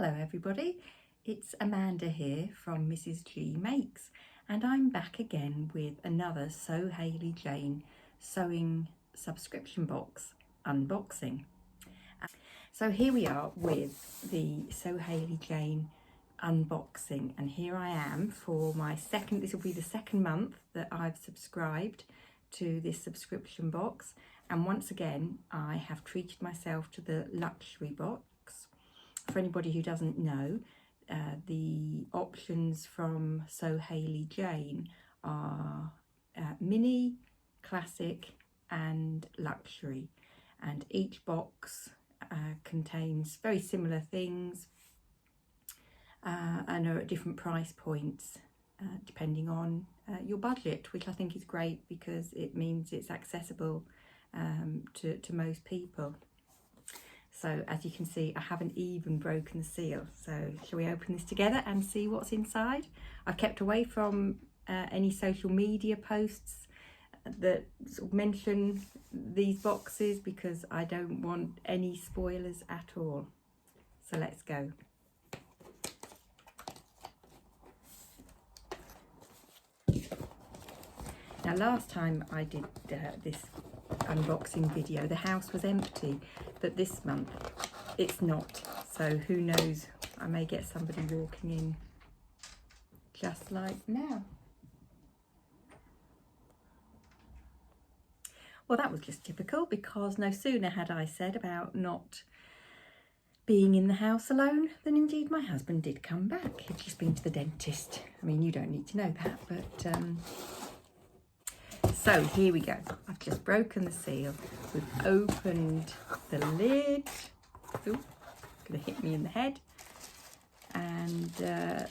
Hello everybody, it's Amanda here from Mrs G Makes, and I'm back again with another Sew Hayley Jane sewing subscription box unboxing. So here we are with the Sew Hayley Jane unboxing, and here I am for my second, this will be the second month that I've subscribed to this subscription box, and once again I have treated myself to the luxury box. For anybody who doesn't know, the options from Sew Hayley Jane are mini, classic and luxury, and each box contains very similar things and are at different price points depending on your budget, which I think is great because it means it's accessible to most people. So as you can see, I haven't even broken the seal. So shall we open this together and see what's inside? I've kept away from any social media posts that sort of mention these boxes because I don't want any spoilers at all. So let's go. Now last time I did this unboxing video, the house was empty, but this month it's not, so who knows, I may get somebody walking in just like now. Well, that was just typical, because no sooner had I said about not being in the house alone than indeed my husband did come back. He'd just been to the dentist. I mean, you don't need to know that, but so here we go. I've just broken the seal. We've opened the lid. Ooh, gonna hit me in the head. And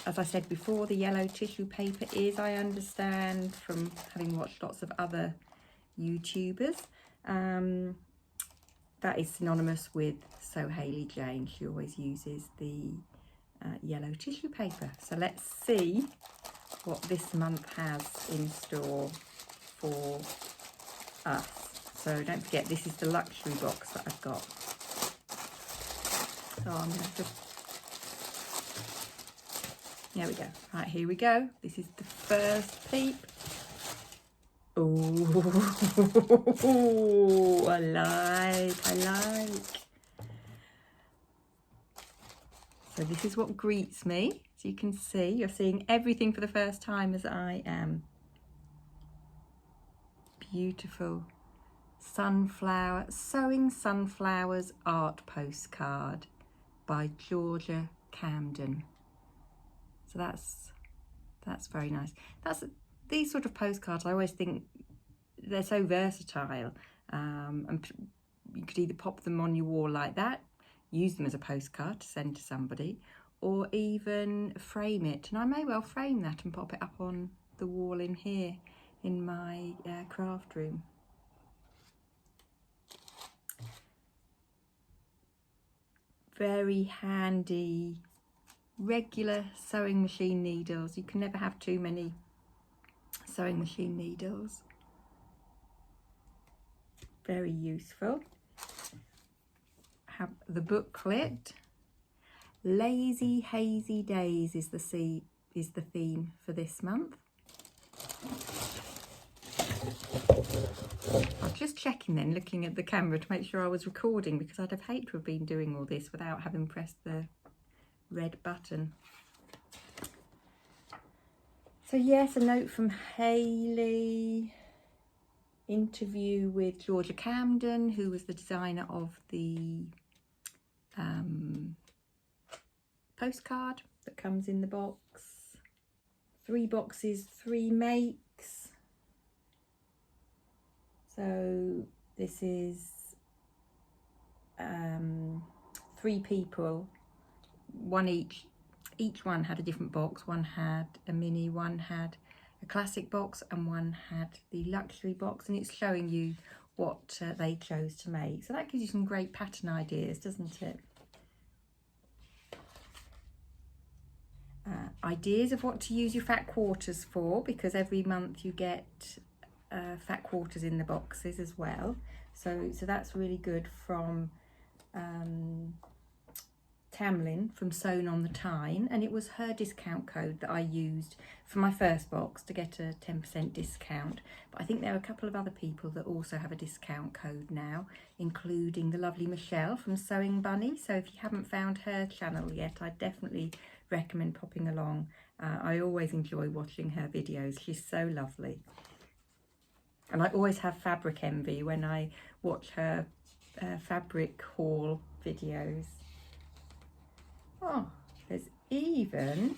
as I said before, the yellow tissue paper is, I understand from having watched lots of other YouTubers, that is synonymous with Sew Hayley Jane. She always uses the yellow tissue paper. So let's see what this month has in store for us. So don't forget, this is the luxury box that I've got. So I'm going to just, there we go. Right, here we go. This is the first peep. Oh, I like. So this is what greets me. As you can see, you're seeing everything for the first time as I am. Beautiful sunflower, Sewing Sunflowers art postcard by Georgia Camden. So that's very nice. These sort of postcards, I always think they're so versatile, and you could either pop them on your wall like that, use them as a postcard to send to somebody, or even frame it. And I may well frame that and pop it up on the wall in here in my craft room. Very handy, regular sewing machine needles. You can never have too many sewing machine needles. Very useful. Have the booklet. Lazy Hazy Days is the theme for this month. I was just checking then, looking at the camera to make sure I was recording, because I'd have hated to have been doing all this without having pressed the red button. So yes, a note from Hayley, interview with Georgia Camden, who was the designer of the postcard that comes in the box. 3 boxes, 3 makes. So this is 3 people, one each. Each one had a different box. One had a mini, one had a classic box, and one had the luxury box, and it's showing you what they chose to make. So that gives you some great pattern ideas, doesn't it? Ideas of what to use your fat quarters for, because every month you get fat quarters in the boxes as well. So that's really good from Tamlin from Sewn on the Tyne, and it was her discount code that I used for my first box to get a 10% discount. But I think there are a couple of other people that also have a discount code now, including the lovely Michelle from Sewing Bunny. So if you haven't found her channel yet, I definitely recommend popping along. I always enjoy watching her videos. She's so lovely. And I always have fabric envy when I watch her fabric haul videos. Oh, there's even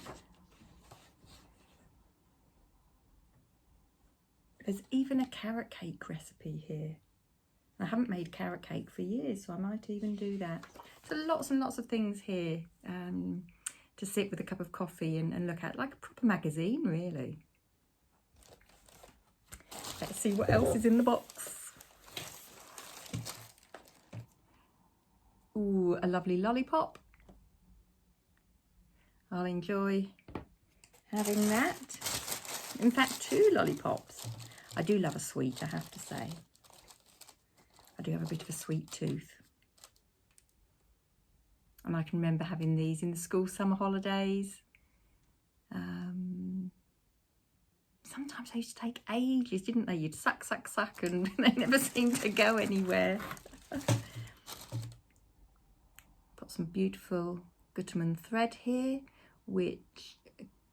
a carrot cake recipe here. I haven't made carrot cake for years, so I might even do that. So lots and lots of things here to sit with a cup of coffee and look at, like a proper magazine, really. Let's see what else is in the box. Ooh, a lovely lollipop. I'll enjoy having that. In fact, 2 lollipops. I do love a sweet, I have to say. I do have a bit of a sweet tooth. And I can remember having these in the school summer holidays. Sometimes they used to take ages, didn't they? You'd suck, suck, suck, and they never seemed to go anywhere. Got some beautiful Gutermann thread here, which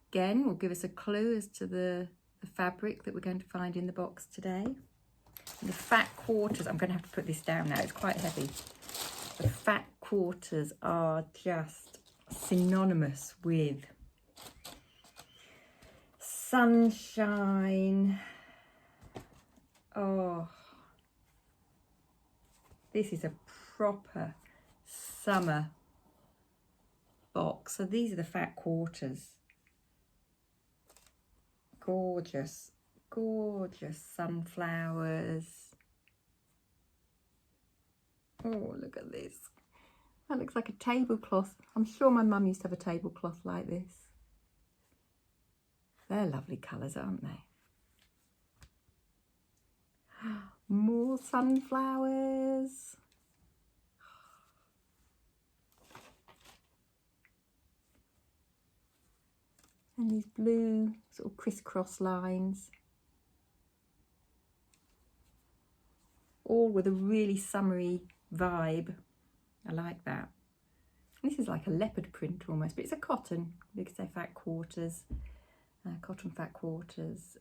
again will give us a clue as to the fabric that we're going to find in the box today. And the fat quarters, I'm going to have to put this down now, it's quite heavy. The fat quarters are just synonymous with sunshine. Oh, this is a proper summer box. So these are the fat quarters. Gorgeous, gorgeous sunflowers. Oh, look at this. That looks like a tablecloth. I'm sure my mum used to have a tablecloth like this. They're lovely colours, aren't they? More sunflowers. And these blue sort of crisscross lines. All with a really summery vibe. I like that. This is like a leopard print almost, but it's a cotton because they're fat quarters. Cotton fat quarters.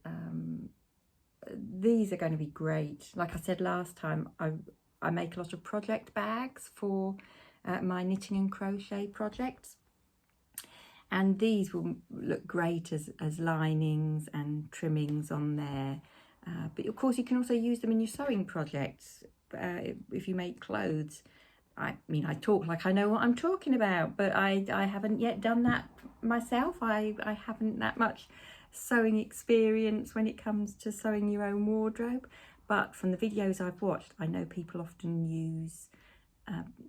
These are going to be great. Like I said last time, I make a lot of project bags for my knitting and crochet projects, and these will look great as linings and trimmings on there. But of course you can also use them in your sewing projects if you make clothes. I mean, I talk like I know what I'm talking about, but I haven't yet done that myself. I haven't that much sewing experience when it comes to sewing your own wardrobe, but from the videos I've watched, I know people often use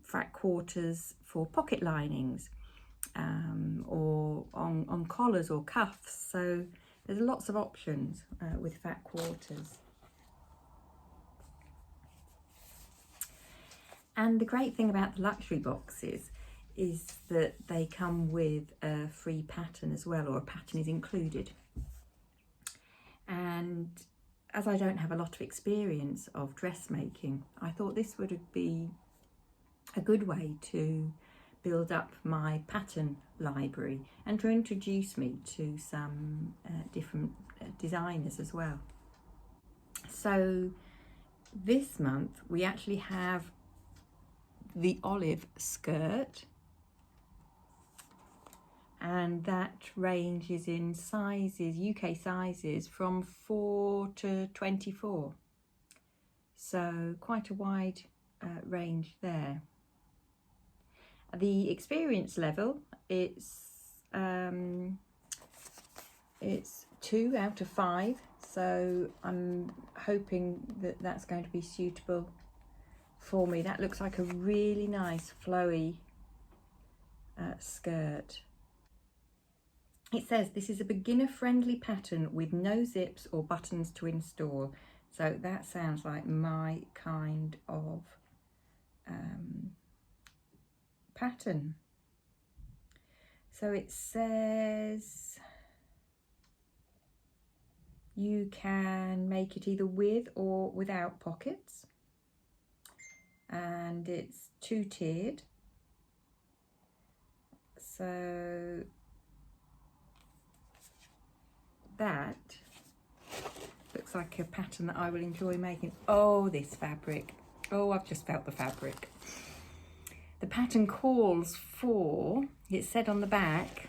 fat quarters for pocket linings or on collars or cuffs. So there's lots of options with fat quarters. And the great thing about the luxury boxes is that they come with a free pattern as well, or a pattern is included. And as I don't have a lot of experience of dressmaking, I thought this would be a good way to build up my pattern library and to introduce me to some different designers as well. So this month we actually have the olive skirt, and that ranges in sizes, UK sizes, from 4 to 24. So quite a wide range there. The experience level, it's 2 out of 5. So I'm hoping that that's going to be suitable for me. That looks like a really nice flowy skirt. It says this is a beginner friendly pattern with no zips or buttons to install. So that sounds like my kind of pattern. So it says you can make it either with or without pockets, and it's 2-tiered. So that looks like a pattern that I will enjoy making. Oh, this fabric. Oh, I've just felt the fabric. The pattern calls for, it said on the back,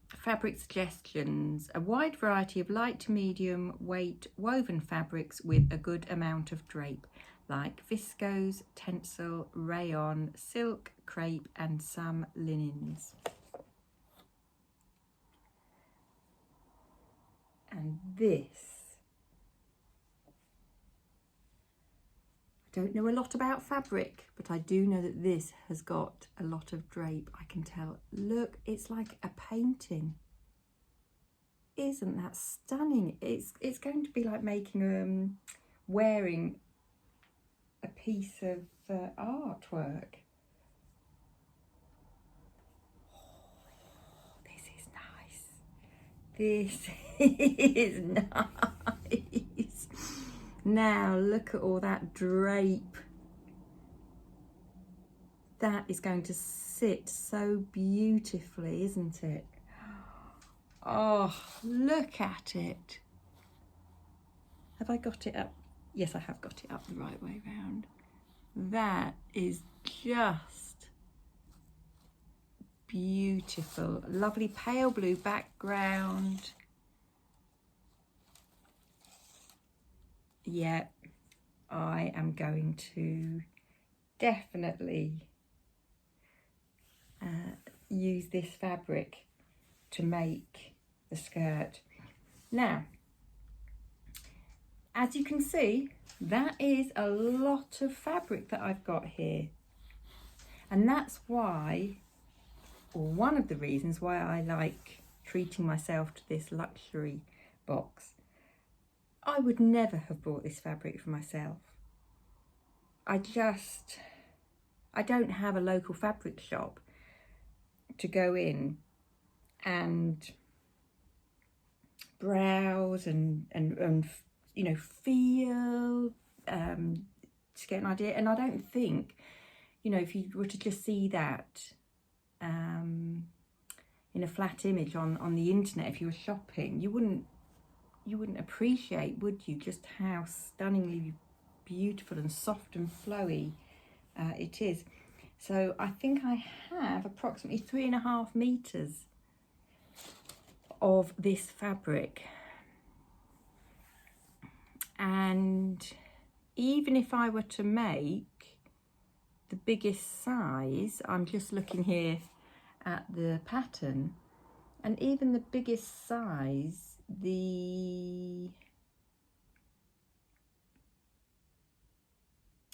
fabric suggestions, a wide variety of light to medium weight woven fabrics with a good amount of drape, like viscose, tencel, rayon, silk, crepe, and some linens. And this, I don't know a lot about fabric, but I do know that this has got a lot of drape. I can tell. Look, it's like a painting. Isn't that stunning? It's going to be like making wearing a piece of artwork. Oh, this is nice. This is nice. Now look at all that drape. That is going to sit so beautifully, isn't it? Oh, look at it. Have I got it up? Yes, I have got it up the right way round. That is just beautiful. Lovely pale blue background. Yeah, I am going to definitely use this fabric to make the skirt. Now, as you can see, that is a lot of fabric that I've got here. And that's why, or one of the reasons why I like treating myself to this luxury box. I would never have bought this fabric for myself. I don't have a local fabric shop to go in and browse and you know, feel to get an idea. And I don't think, you know, if you were to just see that in a flat image on the internet, if you were shopping, you wouldn't appreciate, would you, just how stunningly beautiful and soft and flowy it is. So I think I have approximately 3.5 meters of this fabric, and even if I were to make the biggest size, I'm just looking here at the pattern, and even the biggest size,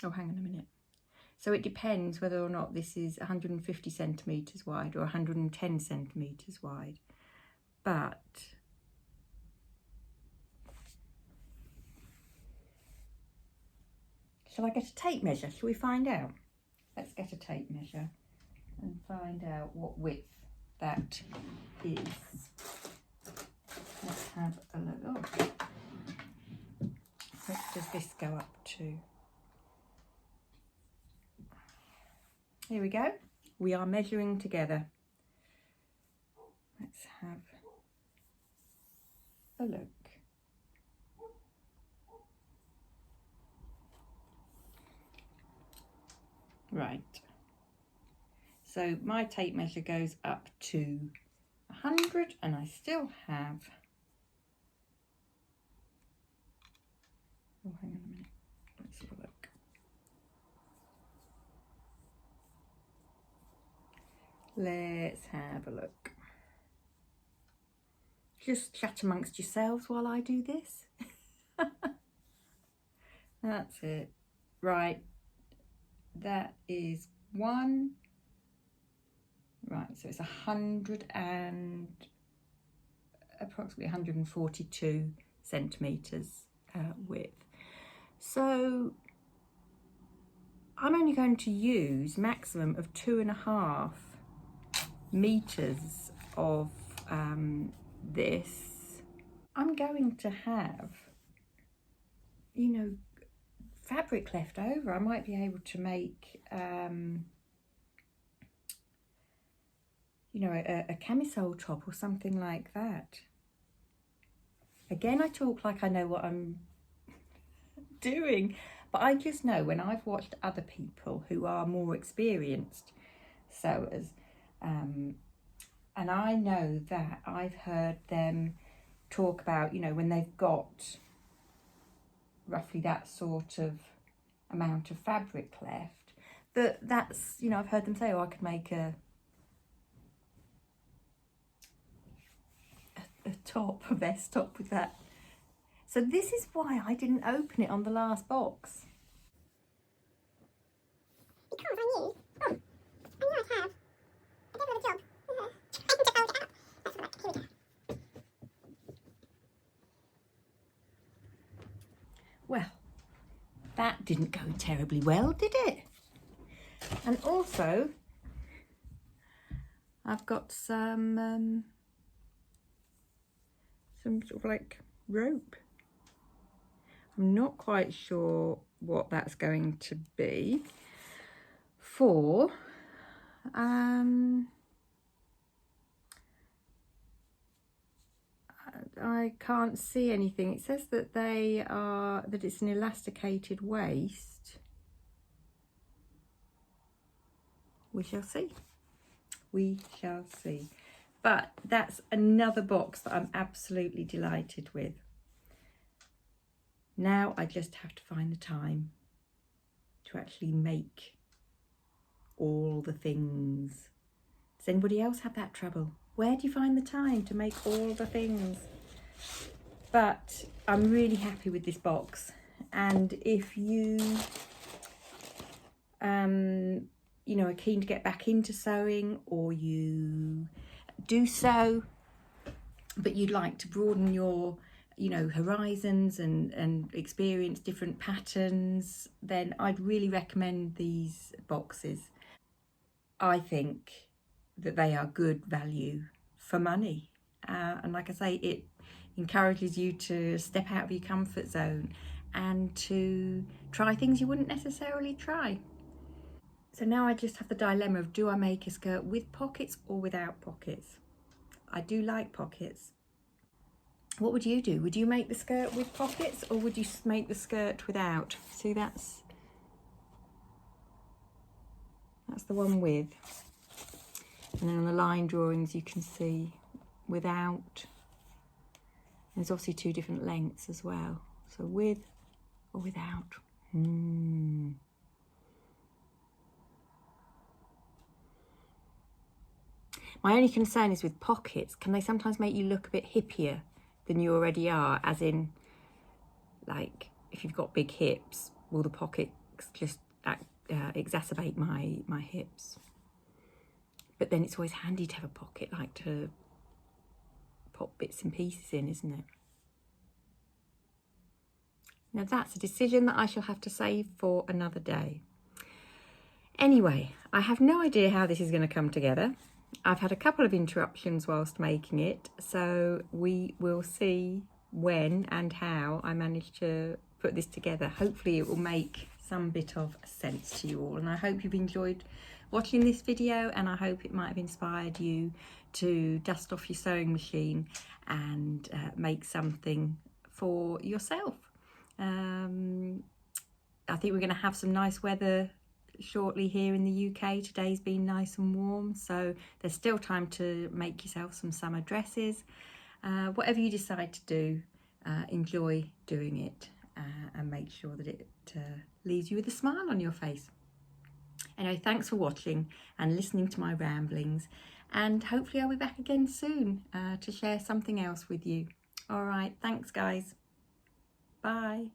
oh, hang on a minute. So it depends whether or not this is 150 centimetres wide or 110 centimetres wide. But shall I get a tape measure? Shall we find out? Let's get a tape measure and find out what width that is. Let's have a look. Oh, what does this go up to? Here we go. We are measuring together. Let's have a look. Right. So my tape measure goes up to 100, and I still have, oh, hang on a minute. Let's have a look. Let's have a look. Just chat amongst yourselves while I do this. That's it. Right. That is one. Right, so it's 100 and approximately 142 centimetres width. So I'm only going to use maximum of 2.5 meters of this, I'm going to have, you know, fabric left over. I might be able to make you know, a camisole top or something like that. Again, I talk like I know what I'm doing, but I just know when I've watched other people who are more experienced sewers, and I know that I've heard them talk about, you know, when they've got roughly that sort of amount of fabric left, that's, you know, I've heard them say, oh, I could make a top, a vest top with that. So this is why I didn't open it on the last box. Because I knew, oh, I knew I'd have a bit of a job. I can just hold it up. That's right, here we go. Well, that didn't go terribly well, did it? And also, I've got some sort of like rope. I'm not quite sure what that's going to be for. I can't see anything. It says that it's an elasticated waist. We shall see. We shall see. But that's another box that I'm absolutely delighted with. Now I just have to find the time to actually make all the things. Does anybody else have that trouble? Where do you find the time to make all the things? But I'm really happy with this box. And if you, you know, are keen to get back into sewing, or you do sew, but you'd like to broaden your, you know, horizons and experience different patterns, then I'd really recommend these boxes. I think that they are good value for money. And like I say, it encourages you to step out of your comfort zone and to try things you wouldn't necessarily try. So now I just have the dilemma of, do I make a skirt with pockets or without pockets? I do like pockets. What would you do? Would you make the skirt with pockets, or would you make the skirt without? See, that's the one with. And then on the line drawings you can see without. There's obviously two different lengths as well. So with or without. My only concern is with pockets. Can they sometimes make you look a bit hippier than you already are? As in, like, if you've got big hips, will the pockets just exacerbate my hips? But then it's always handy to have a pocket, like to pop bits and pieces in, isn't it? Now that's a decision that I shall have to save for another day. Anyway, I have no idea how this is going to come together. I've had a couple of interruptions whilst making it, so we will see when and how I manage to put this together. Hopefully it will make some bit of sense to you all, and I hope you've enjoyed watching this video, and I hope it might have inspired you to dust off your sewing machine and make something for yourself. I think we're going to have some nice weather shortly here in the UK. Today's been nice and warm, so there's still time to make yourself some summer dresses. Whatever you decide to do, enjoy doing it and make sure that it leaves you with a smile on your face. Anyway, thanks for watching and listening to my ramblings, and hopefully I'll be back again soon to share something else with you. All right, thanks guys. Bye.